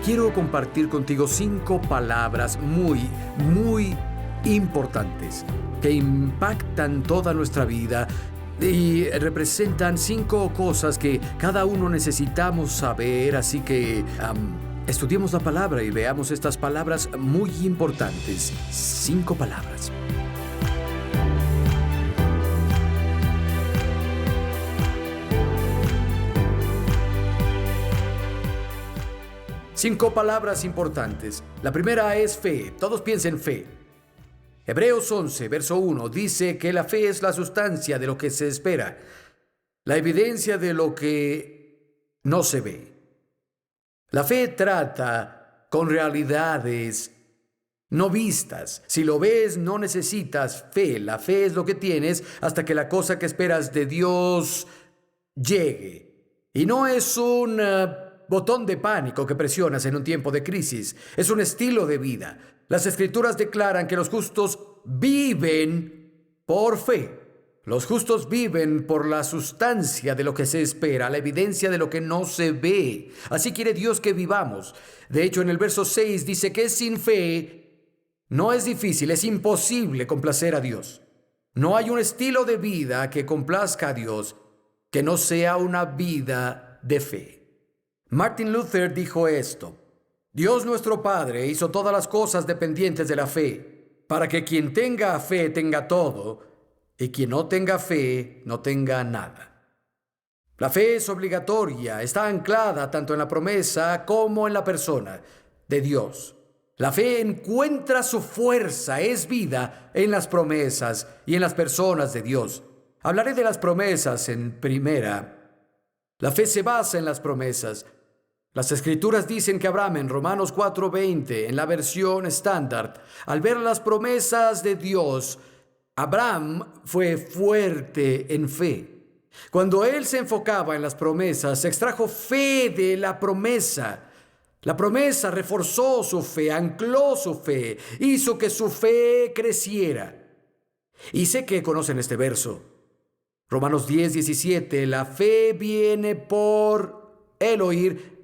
quiero compartir contigo 5 palabras muy importantes que impactan toda nuestra vida y representan 5 cosas que cada uno necesitamos saber. Así que estudiemos la palabra y veamos estas palabras muy importantes. 5 palabras. Cinco palabras importantes. La primera es fe. Todos piensen fe. Hebreos 11, verso 1, dice que la fe es la sustancia de lo que se espera, la evidencia de lo que no se ve. La fe trata con realidades no vistas. Si lo ves, no necesitas fe. La fe es lo que tienes hasta que la cosa que esperas de Dios llegue. Y no es un botón de pánico que presionas en un tiempo de crisis. Es un estilo de vida. Las Escrituras declaran que los justos viven por fe. Los justos viven por la sustancia de lo que se espera, la evidencia de lo que no se ve. Así quiere Dios que vivamos. De hecho, en el verso 6 dice que sin fe no es difícil, es imposible complacer a Dios. No hay un estilo de vida que complazca a Dios que no sea una vida de fe. Martin Luther dijo esto: Dios nuestro Padre hizo todas las cosas dependientes de la fe, para que quien tenga fe tenga todo, y quien no tenga fe no tenga nada. La fe es obligatoria, está anclada tanto en la promesa como en la persona de Dios. La fe encuentra su fuerza, es vida en las promesas y en las personas de Dios. Hablaré de las promesas en primera. La fe se basa en las promesas. Las Escrituras dicen que Abraham, en Romanos 4:20, en la versión estándar, al ver las promesas de Dios, Abraham fue fuerte en fe. Cuando él se enfocaba en las promesas, extrajo fe de la promesa. La promesa reforzó su fe, ancló su fe, hizo que su fe creciera. Y sé que conocen este verso. Romanos 10:17, la fe viene por el oír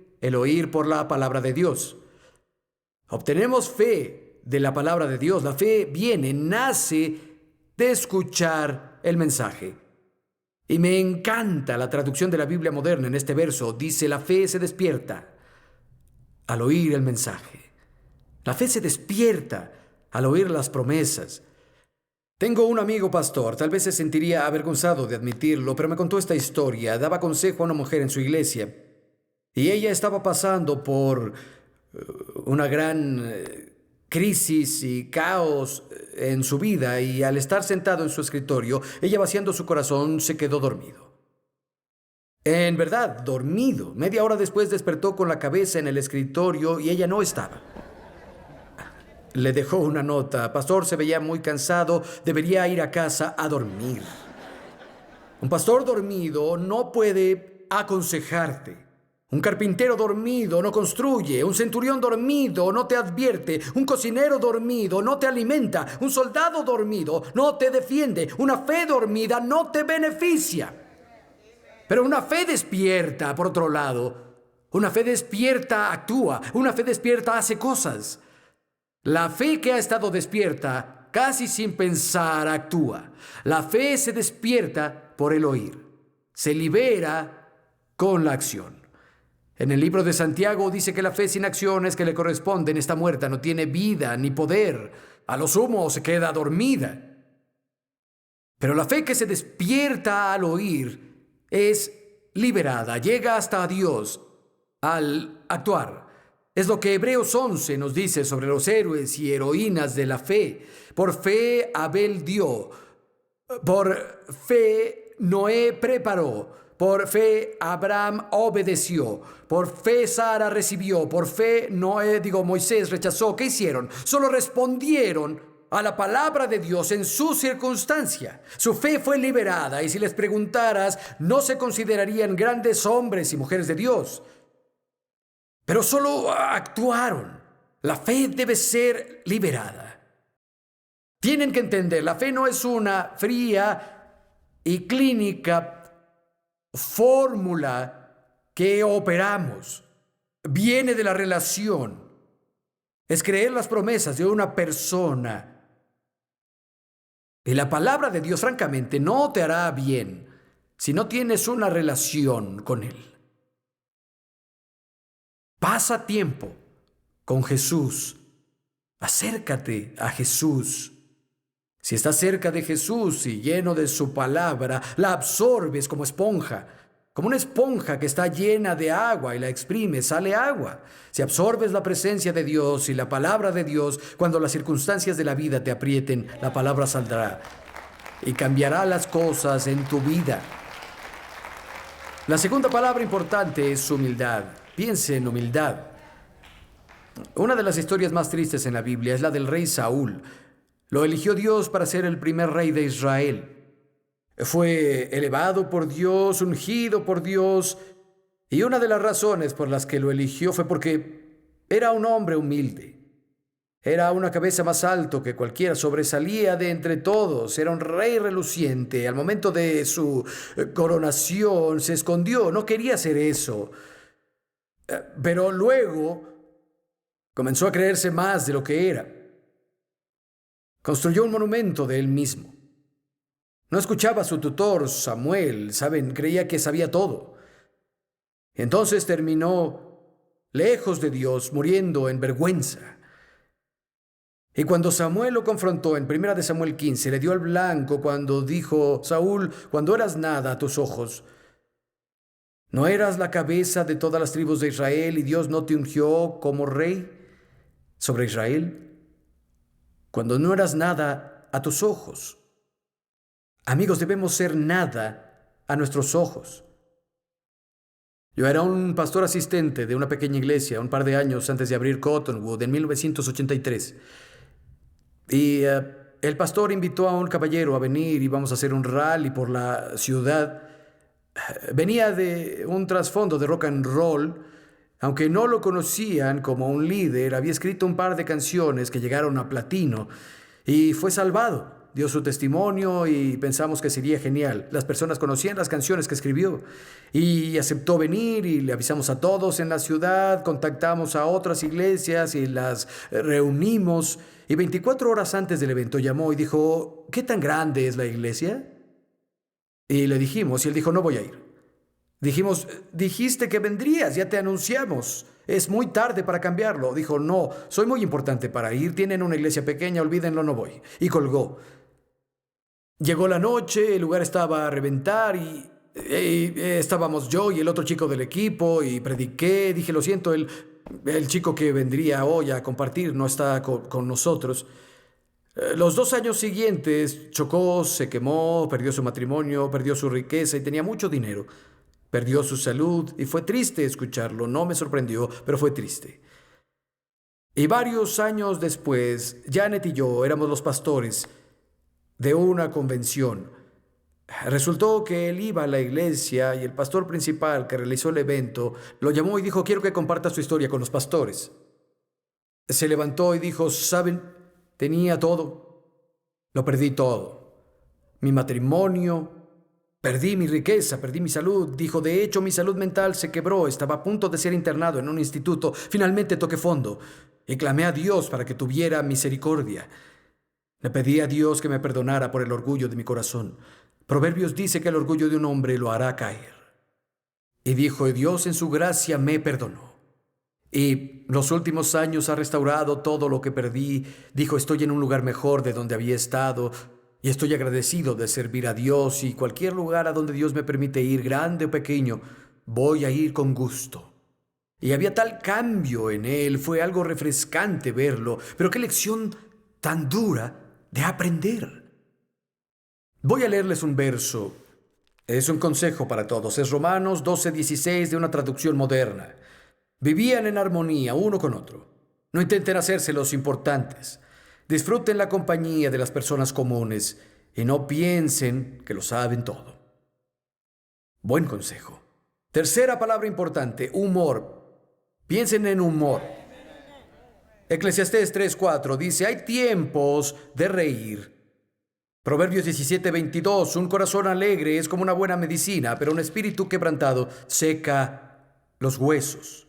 por la palabra de Dios. Obtenemos fe de la palabra de Dios. La fe nace de escuchar el mensaje. Y me encanta la traducción de la Biblia moderna en este verso. Dice, la fe se despierta al oír el mensaje. La fe se despierta al oír las promesas. Tengo un amigo pastor, tal vez se sentiría avergonzado de admitirlo, pero me contó esta historia. Daba consejo a una mujer en su iglesia. Y ella estaba pasando por una gran crisis y caos en su vida, y al estar sentado en su escritorio, ella, vaciando su corazón, se quedó dormido. En verdad, dormido. Media hora después despertó con la cabeza en el escritorio y ella no estaba. Le dejó una nota: pastor, se veía muy cansado, debería ir a casa a dormir. Un pastor dormido no puede aconsejarte. Un carpintero dormido no construye, un centurión dormido no te advierte, un cocinero dormido no te alimenta, un soldado dormido no te defiende, una fe dormida no te beneficia. Pero una fe despierta, por otro lado, una fe despierta actúa, una fe despierta hace cosas. La fe que ha estado despierta, casi sin pensar, actúa. La fe se despierta por el oír, se libera con la acción. En el libro de Santiago dice que la fe sin acciones que le corresponden está muerta, no tiene vida ni poder. A lo sumo se queda dormida. Pero la fe que se despierta al oír es liberada, llega hasta Dios al actuar. Es lo que Hebreos 11 nos dice sobre los héroes y heroínas de la fe. Por fe Abel dio, por fe Noé preparó, por fe Abraham obedeció, por fe Sara recibió, por fe Moisés rechazó. ¿Qué hicieron? Solo respondieron a la palabra de Dios en su circunstancia. Su fe fue liberada, y si les preguntaras, no se considerarían grandes hombres y mujeres de Dios. Pero solo actuaron. La fe debe ser liberada. Tienen que entender, la fe no es una fría y clínica fórmula que operamos. viene de la relación. Es creer las promesas de una persona. Y la palabra de Dios, francamente, no te hará bien si no tienes una relación con Él. Pasa tiempo con Jesús. Acércate a Jesús. Si estás cerca de Jesús y lleno de su palabra, la absorbes como esponja. Como una esponja que está llena de agua y la exprimes, sale agua. Si absorbes la presencia de Dios y la palabra de Dios, cuando las circunstancias de la vida te aprieten, la palabra saldrá y cambiará las cosas en tu vida. La segunda palabra importante es humildad. Piense en humildad. Una de las historias más tristes en la Biblia es la del rey Saúl. Lo eligió Dios para ser el primer rey de Israel. Fue elevado por Dios, ungido por Dios, y una de las razones por las que lo eligió fue porque era un hombre humilde. Era una cabeza más alto que cualquiera, sobresalía de entre todos, era un rey reluciente. Al momento de su coronación se escondió, no quería hacer eso. Pero luego comenzó a creerse más de lo que era. Construyó un monumento de él mismo. No escuchaba a su tutor, Samuel, creía que sabía todo. Entonces terminó lejos de Dios, muriendo en vergüenza. Y cuando Samuel lo confrontó en 1 Samuel 15, le dio al blanco cuando dijo: Saúl, cuando eras nada a tus ojos, ¿no eras la cabeza de todas las tribus de Israel y Dios no te ungió como rey sobre Israel? Cuando no eras nada a tus ojos. Amigos, debemos ser nada a nuestros ojos. Yo era un pastor asistente de una pequeña iglesia un par de años antes de abrir Cottonwood en 1983. Y el pastor invitó a un caballero a venir. Íbamos a hacer un rally por la ciudad. Venía de un trasfondo de rock and roll. Aunque no lo conocían como un líder, había escrito un par de canciones que llegaron a platino y fue salvado. Dio su testimonio y pensamos que sería genial. Las personas conocían las canciones que escribió y aceptó venir, y le avisamos a todos en la ciudad, contactamos a otras iglesias y las reunimos. Y 24 horas antes del evento llamó y dijo: ¿qué tan grande es la iglesia? Y le dijimos, y él dijo: no voy a ir. Dijimos: dijiste que vendrías, ya te anunciamos. Es muy tarde para cambiarlo. Dijo: no, soy muy importante para ir. Tienen una iglesia pequeña, olvídenlo, no voy. Y colgó. Llegó la noche, el lugar estaba a reventar y estábamos yo y el otro chico del equipo y prediqué. Dije: lo siento, el chico que vendría hoy a compartir no está con nosotros. Los 2 años siguientes chocó, se quemó, perdió su matrimonio, perdió su riqueza y tenía mucho dinero. Perdió su salud y fue triste escucharlo. No me sorprendió, pero fue triste. Y varios años después, Janet y yo éramos los pastores de una convención. Resultó que él iba a la iglesia y el pastor principal que realizó el evento lo llamó y dijo: quiero que comparta su historia con los pastores. Se levantó y dijo: ¿saben? Tenía todo. Lo perdí todo. Mi matrimonio. Perdí mi riqueza, perdí mi salud. Dijo: de hecho, mi salud mental se quebró. Estaba a punto de ser internado en un instituto. Finalmente toqué fondo y clamé a Dios para que tuviera misericordia. Le pedí a Dios que me perdonara por el orgullo de mi corazón. Proverbios dice que el orgullo de un hombre lo hará caer. Y dijo: Dios en su gracia me perdonó. Y los últimos años ha restaurado todo lo que perdí. Dijo: estoy en un lugar mejor de donde había estado. Y estoy agradecido de servir a Dios, y cualquier lugar a donde Dios me permite ir, grande o pequeño, voy a ir con gusto. Y había tal cambio en él, fue algo refrescante verlo, pero qué lección tan dura de aprender. Voy a leerles un verso. Es un consejo para todos. Es Romanos 12:16 de una traducción moderna. Vivían en armonía uno con otro. No intenten hacerse los importantes. Disfruten la compañía de las personas comunes y no piensen que lo saben todo. Buen consejo. Tercera palabra importante: humor. Piensen en humor. Eclesiastés 3:4 dice: hay tiempos de reír. Proverbios 17:22: un corazón alegre es como una buena medicina, pero un espíritu quebrantado seca los huesos.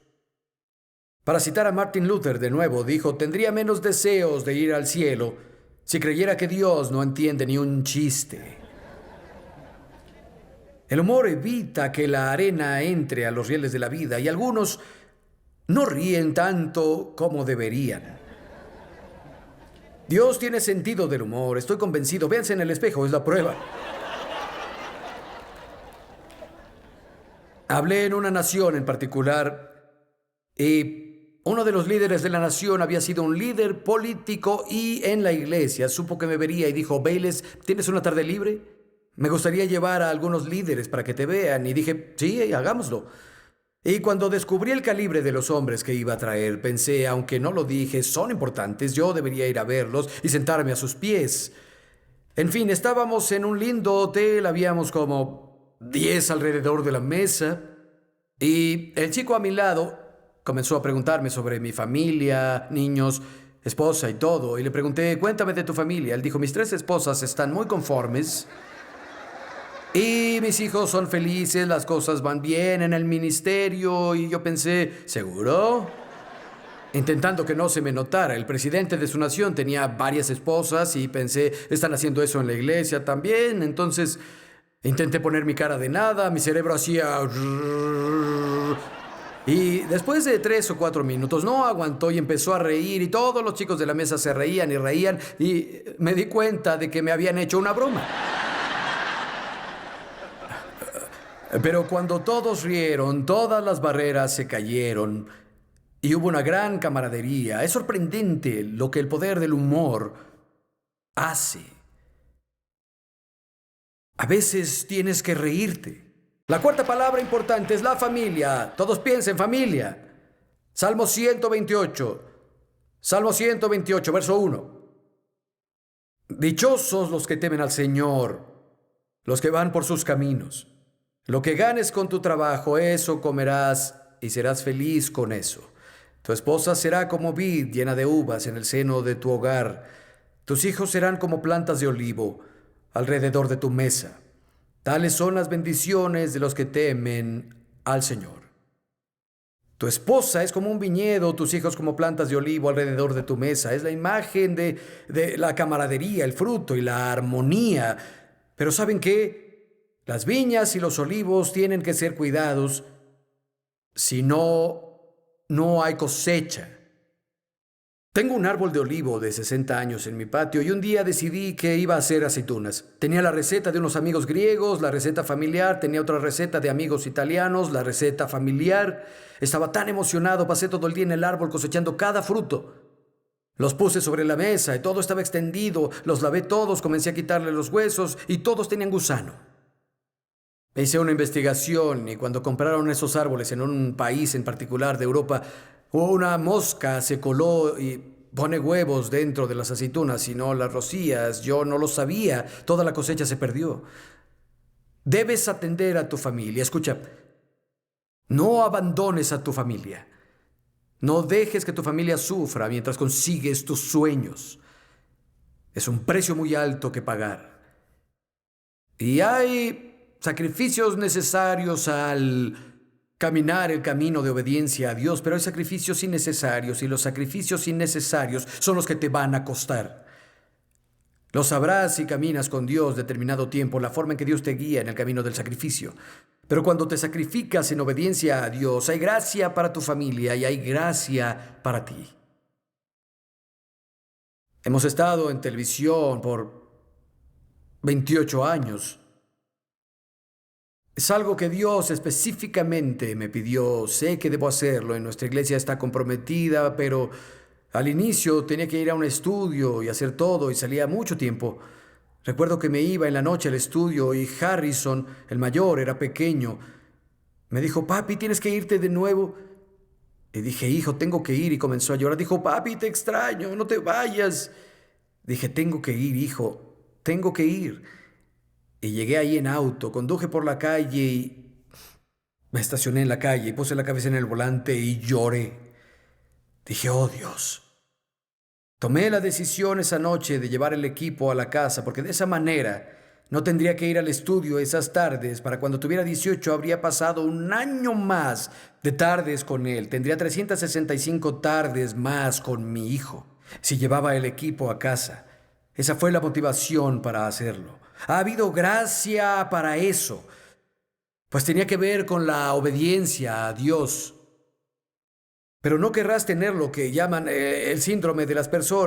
Para citar a Martin Luther de nuevo, dijo, tendría menos deseos de ir al cielo si creyera que Dios no entiende ni un chiste. El humor evita que la arena entre a los rieles de la vida y algunos no ríen tanto como deberían. Dios tiene sentido del humor, estoy convencido. Véanse en el espejo, es la prueba. Hablé en una nación en particular y uno de los líderes de la nación había sido un líder político y en la iglesia supo que me vería y dijo, Bayless, ¿tienes una tarde libre? Me gustaría llevar a algunos líderes para que te vean. Y dije, sí, hagámoslo. Y cuando descubrí el calibre de los hombres que iba a traer, pensé, aunque no lo dije, son importantes, yo debería ir a verlos y sentarme a sus pies. En fin, estábamos en un lindo hotel, habíamos como 10 alrededor de la mesa, y el chico a mi lado comenzó a preguntarme sobre mi familia, niños, esposa y todo, y le pregunté, cuéntame de tu familia. Él dijo, mis 3 esposas están muy conformes. Y mis hijos son felices, las cosas van bien en el ministerio. Y yo pensé, ¿seguro? Intentando que no se me notara. El presidente de su nación tenía varias esposas y pensé, están haciendo eso en la iglesia también. Entonces intenté poner mi cara de nada, mi cerebro hacía... Y después de 3 o 4 minutos no aguantó y empezó a reír y todos los chicos de la mesa se reían y me di cuenta de que me habían hecho una broma. Pero cuando todos rieron, todas las barreras se cayeron y hubo una gran camaradería. Es sorprendente lo que el poder del humor hace. A veces tienes que reírte. La cuarta palabra importante es la familia. Todos piensen familia. Salmo 128. Salmo 128, verso 1. Dichosos los que temen al Señor, los que van por sus caminos. Lo que ganes con tu trabajo, eso comerás y serás feliz con eso. Tu esposa será como vid llena de uvas en el seno de tu hogar. Tus hijos serán como plantas de olivo alrededor de tu mesa. Tales son las bendiciones de los que temen al Señor. Tu esposa es como un viñedo, tus hijos como plantas de olivo alrededor de tu mesa. Es la imagen de la camaradería, el fruto y la armonía. Pero ¿saben qué? Las viñas y los olivos tienen que ser cuidados, si no, no hay cosecha. Tengo un árbol de olivo de 60 años en mi patio y un día decidí que iba a hacer aceitunas. Tenía la receta de unos amigos griegos, la receta familiar, tenía otra receta de amigos italianos, la receta familiar. Estaba tan emocionado, pasé todo el día en el árbol cosechando cada fruto. Los puse sobre la mesa y todo estaba extendido, los lavé todos, comencé a quitarle los huesos y todos tenían gusano. Hice una investigación y cuando compraron esos árboles en un país en particular de Europa, una mosca se coló y pone huevos dentro de las aceitunas y no las rocías. Yo no lo sabía, toda la cosecha se perdió. Debes atender a tu familia. Escucha, no abandones a tu familia. No dejes que tu familia sufra mientras consigues tus sueños. Es un precio muy alto que pagar. Y hay sacrificios necesarios al caminar el camino de obediencia a Dios, pero hay sacrificios innecesarios y los sacrificios innecesarios son los que te van a costar. Lo sabrás si caminas con Dios determinado tiempo, la forma en que Dios te guía en el camino del sacrificio. Pero cuando te sacrificas en obediencia a Dios, hay gracia para tu familia y hay gracia para ti. Hemos estado en televisión por 28 años. Es algo que Dios específicamente me pidió. Sé que debo hacerlo. En nuestra iglesia está comprometida, pero al inicio tenía que ir a un estudio y hacer todo y salía mucho tiempo. Recuerdo que me iba en la noche al estudio y Harrison, el mayor, era pequeño. Me dijo, papi, tienes que irte de nuevo. Y dije, hijo, tengo que ir. Y comenzó a llorar. Dijo, papi, te extraño, no te vayas. Dije, tengo que ir, hijo, tengo que ir. Y llegué ahí en auto, conduje por la calle y me estacioné en la calle y puse la cabeza en el volante y lloré. Dije, oh Dios. Tomé la decisión esa noche de llevar el equipo a la casa porque de esa manera No tendría que ir al estudio esas tardes. Para cuando tuviera 18 habría pasado un año más de tardes con él. Tendría 365 tardes más con mi hijo si llevaba el equipo a casa. Esa fue la motivación para hacerlo. Ha habido gracia para eso, pues tenía que ver con la obediencia a Dios. Pero no querrás tener lo que llaman el síndrome de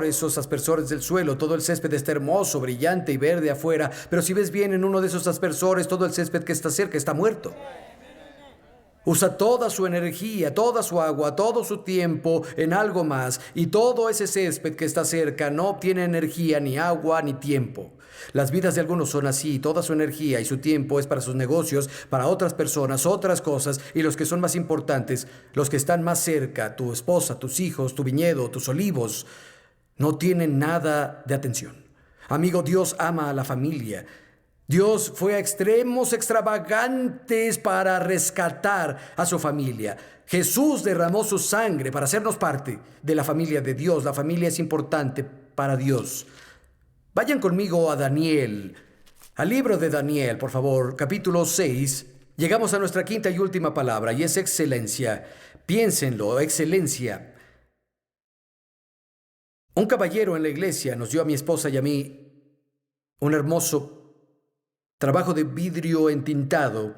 esos aspersores del suelo. Todo el césped está hermoso, brillante y verde afuera, pero si ves bien en uno de esos aspersores, todo el césped que está cerca está muerto. Usa toda su energía, toda su agua, todo su tiempo en algo más, y todo ese césped que está cerca no obtiene energía, ni agua, ni tiempo. Las vidas de algunos son así, toda su energía y su tiempo es para sus negocios, para otras personas, otras cosas, y los que son más importantes, los que están más cerca, tu esposa, tus hijos, tu viñedo, tus olivos, no tienen nada de atención. Amigo, Dios ama a la familia. Dios fue a extremos extravagantes para rescatar a su familia. Jesús derramó su sangre para hacernos parte de la familia de Dios. La familia es importante para Dios. Vayan conmigo a Daniel, al libro de Daniel, por favor, capítulo 6. Llegamos a nuestra quinta y última palabra, y es excelencia. Piénsenlo, excelencia. Un caballero en la iglesia nos dio a mi esposa y a mí un hermoso trabajo de vidrio entintado,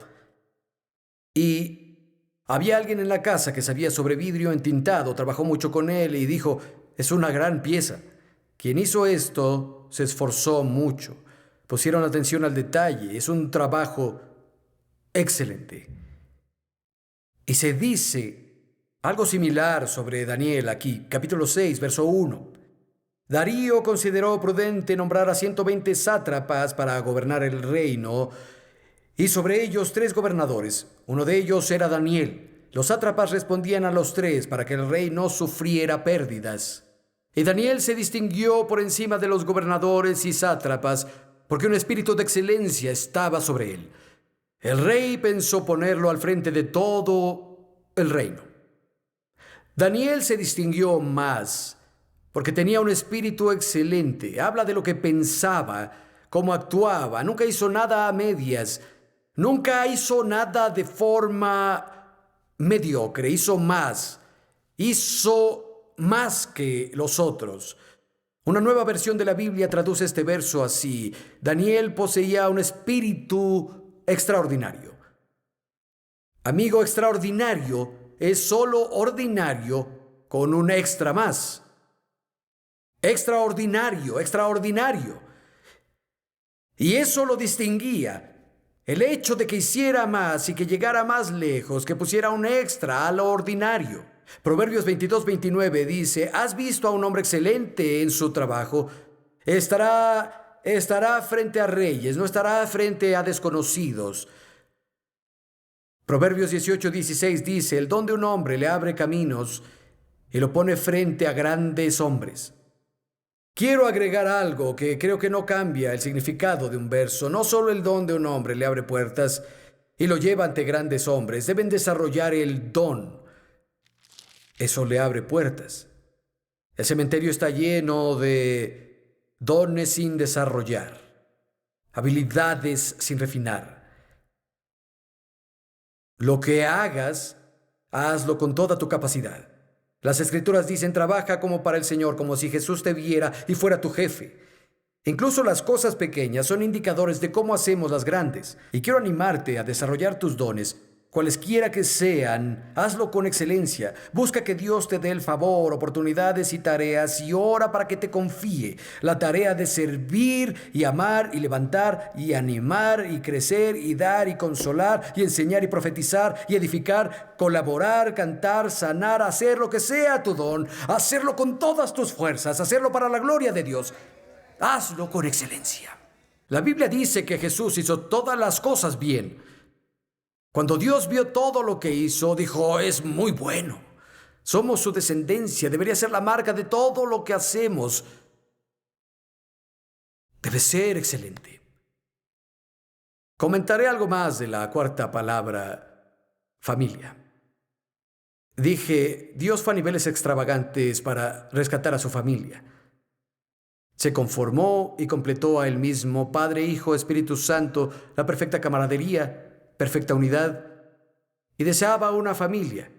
y había alguien en la casa que sabía sobre vidrio entintado, trabajó mucho con él y dijo, es una gran pieza. Quien hizo esto se esforzó mucho, pusieron atención al detalle, es un trabajo excelente. Y se dice algo similar sobre Daniel aquí, capítulo 6, verso 1. Darío consideró prudente nombrar a 120 sátrapas para gobernar el reino, y sobre ellos 3 gobernadores. Uno de ellos era Daniel. Los sátrapas respondían a los 3 para que el rey no sufriera pérdidas. Y Daniel se distinguió por encima de los gobernadores y sátrapas porque un espíritu de excelencia estaba sobre él. El rey pensó ponerlo al frente de todo el reino. Daniel se distinguió más porque tenía un espíritu excelente. Habla de lo que pensaba, cómo actuaba. Nunca hizo nada a medias. Nunca hizo nada de forma mediocre. Hizo más. Hizo más que los otros. Una nueva versión de la Biblia traduce este verso así. Daniel poseía un espíritu extraordinario. Amigo, extraordinario es solo ordinario con un extra más. Extraordinario, extraordinario. Y eso lo distinguía. El hecho de que hiciera más y que llegara más lejos, que pusiera un extra a lo ordinario. Proverbios 22-29 dice, ¿has visto a un hombre excelente en su trabajo? Estará frente a reyes, no estará frente a desconocidos. Proverbios 18-16 dice, el don de un hombre le abre caminos y lo pone frente a grandes hombres. Quiero agregar algo que creo que no cambia el significado de un verso. No solo el don de un hombre le abre puertas y lo lleva ante grandes hombres. Deben desarrollar el don. Eso le abre puertas. El cementerio está lleno de dones sin desarrollar, habilidades sin refinar. Lo que hagas, hazlo con toda tu capacidad. Las Escrituras dicen, trabaja como para el Señor, como si Jesús te viera y fuera tu jefe. Incluso las cosas pequeñas son indicadores de cómo hacemos las grandes. Y quiero animarte a desarrollar tus dones. Cualesquiera que sean, hazlo con excelencia. Busca que Dios te dé el favor, oportunidades y tareas, y ora para que te confíe la tarea de servir y amar y levantar y animar y crecer y dar y consolar y enseñar y profetizar y edificar, colaborar, cantar, sanar, hacer lo que sea tu don, hacerlo con todas tus fuerzas, hacerlo para la gloria de Dios. Hazlo con excelencia. La Biblia dice que Jesús hizo todas las cosas bien. Cuando Dios vio todo lo que hizo, dijo, es muy bueno. Somos su descendencia, debería ser la marca de todo lo que hacemos. Debe ser excelente. Comentaré algo más de la cuarta palabra, familia. Dije, Dios fue a niveles extravagantes para rescatar a su familia. Se conformó y completó a él mismo, Padre, Hijo, Espíritu Santo, la perfecta camaradería, perfecta unidad, y deseaba una familia.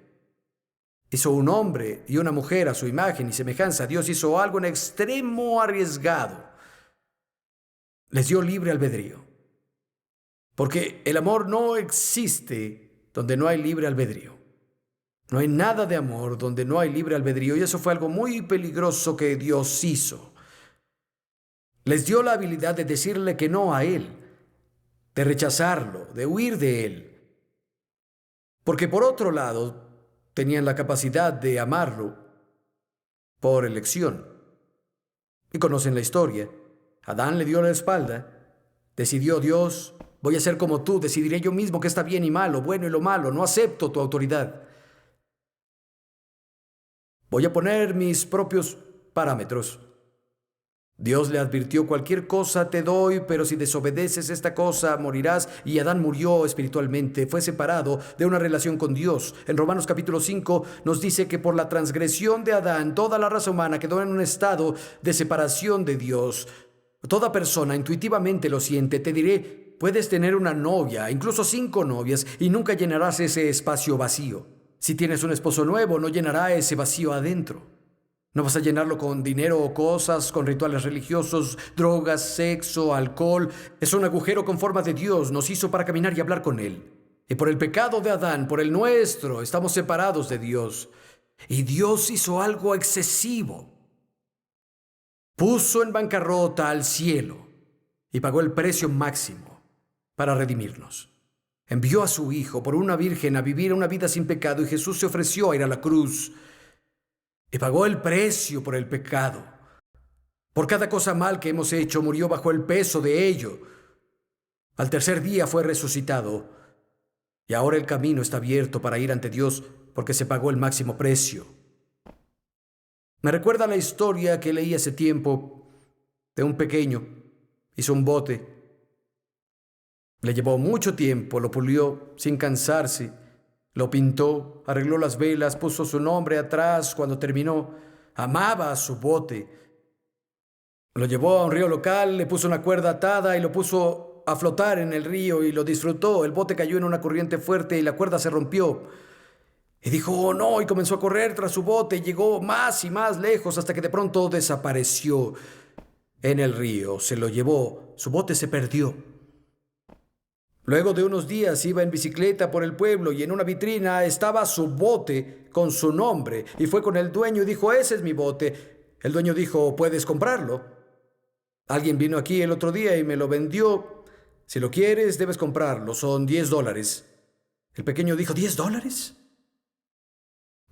Hizo un hombre y una mujer a su imagen y semejanza. Dios hizo algo en extremo arriesgado. Les dio libre albedrío. Porque el amor no existe donde no hay libre albedrío. No hay nada de amor donde no hay libre albedrío, y eso fue algo muy peligroso que Dios hizo. Les dio la habilidad de decirle que no a Él, de rechazarlo, de huir de Él. Porque por otro lado, tenían la capacidad de amarlo por elección. Y conocen la historia. Adán le dio la espalda. Decidió: Dios, voy a ser como tú, decidiré yo mismo qué está bien y malo, bueno y lo malo, no acepto tu autoridad. Voy a poner mis propios parámetros. Dios le advirtió: cualquier cosa te doy, pero si desobedeces esta cosa, morirás. Y Adán murió espiritualmente, fue separado de una relación con Dios. En Romanos capítulo 5 nos dice que por la transgresión de Adán, toda la raza humana quedó en un estado de separación de Dios. Toda persona intuitivamente lo siente. Te diré, puedes tener una novia, incluso 5 novias, y nunca llenarás ese espacio vacío. Si tienes un esposo nuevo, no llenará ese vacío adentro. No vas a llenarlo con dinero o cosas, con rituales religiosos, drogas, sexo, alcohol. Es un agujero con forma de Dios. Nos hizo para caminar y hablar con Él. Y por el pecado de Adán, por el nuestro, estamos separados de Dios. Y Dios hizo algo excesivo. Puso en bancarrota al cielo y pagó el precio máximo para redimirnos. Envió a su Hijo por una virgen a vivir una vida sin pecado, y Jesús se ofreció a ir a la cruz y pagó el precio por el pecado. Por cada cosa mal que hemos hecho, murió bajo el peso de ello. Al tercer día fue resucitado, y ahora el camino está abierto para ir ante Dios porque se pagó el máximo precio. Me recuerda la historia que leí hace tiempo de un pequeño. Hizo un bote. Le llevó mucho tiempo, lo pulió sin cansarse. Lo pintó, arregló las velas, puso su nombre atrás cuando terminó. Amaba a su bote. Lo llevó a un río local, le puso una cuerda atada y lo puso a flotar en el río y lo disfrutó. El bote cayó en una corriente fuerte y la cuerda se rompió. Y dijo: oh no, y comenzó a correr tras su bote y llegó más y más lejos hasta que de pronto desapareció en el río. Se lo llevó, su bote se perdió. Luego de unos días iba en bicicleta por el pueblo y en una vitrina estaba su bote con su nombre, y fue con el dueño y dijo: ese es mi bote. El dueño dijo: ¿puedes comprarlo? Alguien vino aquí el otro día y me lo vendió. Si lo quieres, debes comprarlo, son $10. El pequeño dijo: ¿$10?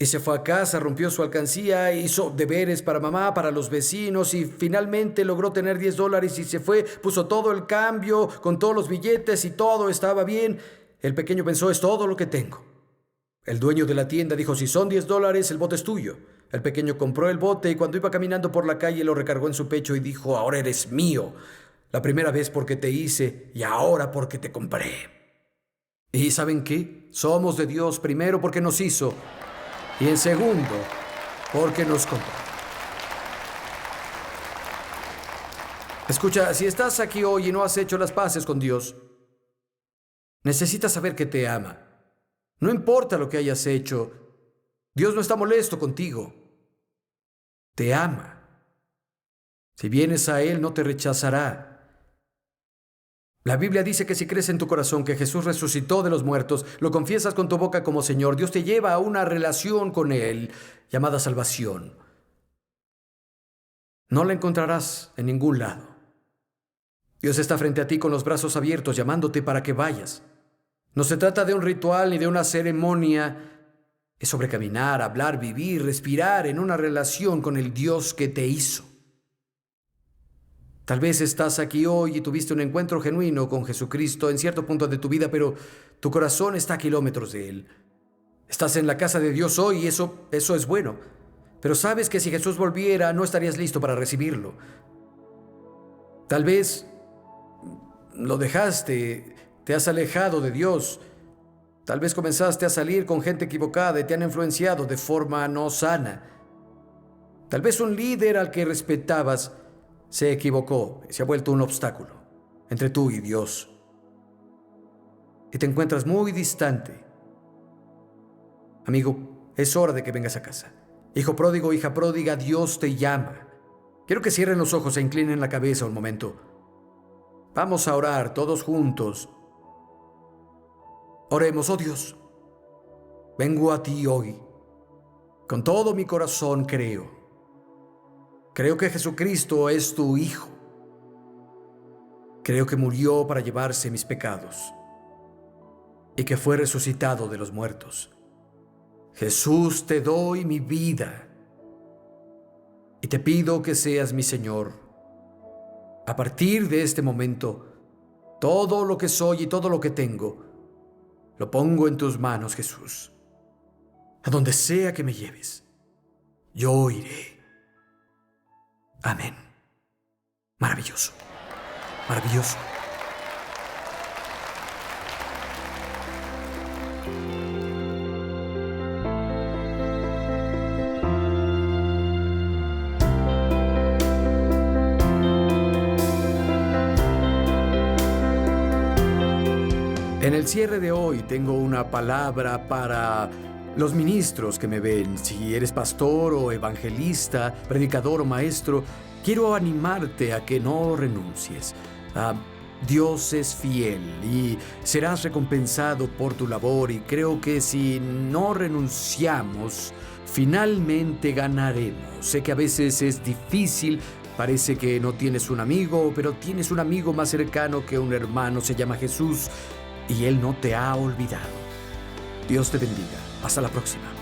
Y se fue a casa, rompió su alcancía, hizo deberes para mamá, para los vecinos, y finalmente logró tener $10 y se fue, puso todo el cambio con todos los billetes y todo estaba bien. El pequeño pensó: es todo lo que tengo. El dueño de la tienda dijo: si son $10, el bote es tuyo. El pequeño compró el bote y cuando iba caminando por la calle lo recargó en su pecho y dijo: ahora eres mío. La primera vez porque te hice y ahora porque te compré. ¿Y saben qué? Somos de Dios, primero porque nos hizo, y en segundo, porque nos compró. Escucha, si estás aquí hoy y no has hecho las paces con Dios, necesitas saber que te ama. No importa lo que hayas hecho, Dios no está molesto contigo. Te ama. Si vienes a Él, no te rechazará. La Biblia dice que si crees en tu corazón que Jesús resucitó de los muertos, lo confiesas con tu boca como Señor, Dios te lleva a una relación con Él llamada salvación. No la encontrarás en ningún lado. Dios está frente a ti con los brazos abiertos, llamándote para que vayas. No se trata de un ritual ni de una ceremonia. Es sobre caminar, hablar, vivir, respirar en una relación con el Dios que te hizo. Tal vez estás aquí hoy y tuviste un encuentro genuino con Jesucristo en cierto punto de tu vida, pero tu corazón está a kilómetros de Él. Estás en la casa de Dios hoy y eso es bueno. Pero sabes que si Jesús volviera, no estarías listo para recibirlo. Tal vez lo dejaste, te has alejado de Dios. Tal vez comenzaste a salir con gente equivocada y te han influenciado de forma no sana. Tal vez un líder al que respetabas Se equivocó y se ha vuelto un obstáculo entre tú y Dios. Y te encuentras muy distante. Amigo, es hora de que vengas a casa. Hijo pródigo, hija pródiga, Dios te llama. Quiero que cierren los ojos e inclinen la cabeza un momento. Vamos a orar todos juntos. Oremos. Oh Dios, vengo a ti hoy. Con todo mi corazón creo. Creo que Jesucristo es tu Hijo. Creo que murió para llevarse mis pecados y que fue resucitado de los muertos. Jesús, te doy mi vida y te pido que seas mi Señor. A partir de este momento, todo lo que soy y todo lo que tengo, lo pongo en tus manos, Jesús. A donde sea que me lleves, yo iré. Amén. Maravilloso. Maravilloso. En el cierre de hoy tengo una palabra para los ministros que me ven. Si eres pastor o evangelista, predicador o maestro, quiero animarte a que no renuncies. Dios es fiel y serás recompensado por tu labor, y creo que si no renunciamos, finalmente ganaremos. Sé que a veces es difícil, parece que no tienes un amigo, pero tienes un amigo más cercano que un hermano, se llama Jesús, y Él no te ha olvidado. Dios te bendiga. Hasta la próxima.